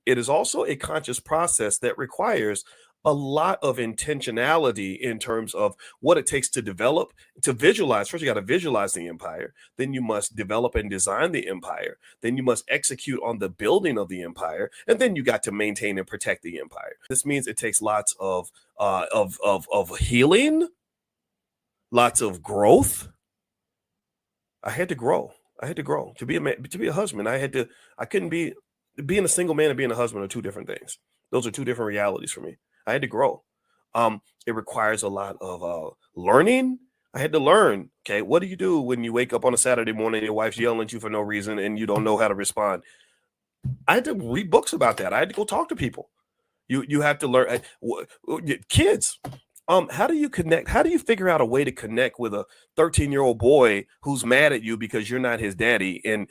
it is also a conscious process that requires a lot of intentionality in terms of what it takes to develop, to visualize. First, you got to visualize the empire. Then you must develop and design the empire. Then you must execute on the building of the empire, and then you got to maintain and protect the empire. This means it takes lots of healing, lots of growth. I had to grow. I had to grow to be a man, to be a husband. I had to. I couldn't be being a single man and being a husband are two different things. Those are two different realities for me. I had to grow. It requires a lot of learning. I had to learn. Okay, what do you do when you wake up on a Saturday morning and your wife's yelling at you for no reason and you don't know how to respond? I had to read books about that. I had to go talk to people. You have to learn. Kids, how do you connect? How do you figure out a way to connect with a 13-year-old boy who's mad at you because you're not his daddy and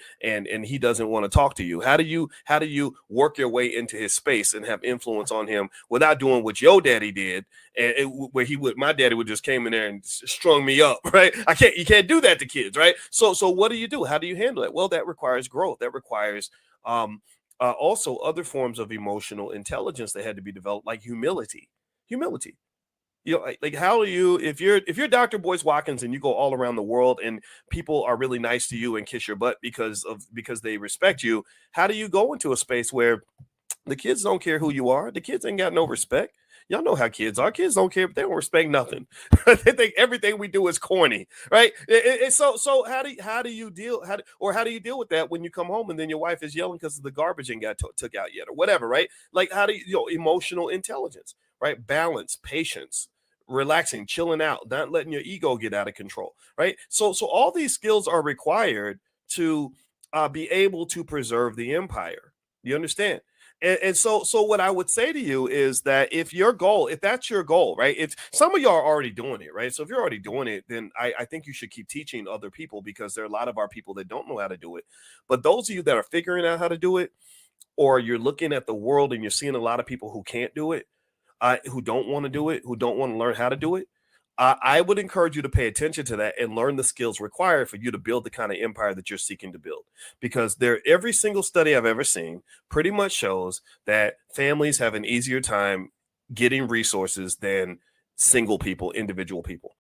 he doesn't want to talk to you? How do you work your way into his space and have influence on him without doing what your daddy did, where my daddy would just came in there and strung me up, right? You can't do that to kids, right? So what do you do? How do you handle it? Well, that requires growth. That requires also other forms of emotional intelligence that had to be developed, like humility. Like how do you, if you're Dr. Boyce Watkins and you go all around the world and people are really nice to you and kiss your butt because they respect you, how do you go into a space where the kids don't care who you are? The kids ain't got no respect. Y'all know how kids are. Kids don't care, but they don't respect nothing. They think everything we do is corny, right? So how do you deal with that when you come home and then your wife is yelling because the garbage ain't got took out yet or whatever, right? Like how do emotional intelligence, right? Balance, patience, relaxing, chilling out, not letting your ego get out of control, right? So all these skills are required to be able to preserve the empire. You understand? And so what I would say to you is that if that's your goal, right? If some of y'all are already doing it, right? So if you're already doing it, then I think you should keep teaching other people, because there are a lot of our people that don't know how to do it. But those of you that are figuring out how to do it, or you're looking at the world and you're seeing a lot of people who can't do it, who don't want to do it, who don't want to learn how to do it, I would encourage you to pay attention to that and learn the skills required for you to build the kind of empire that you're seeking to build. Because every single study I've ever seen pretty much shows that families have an easier time getting resources than single people, individual people.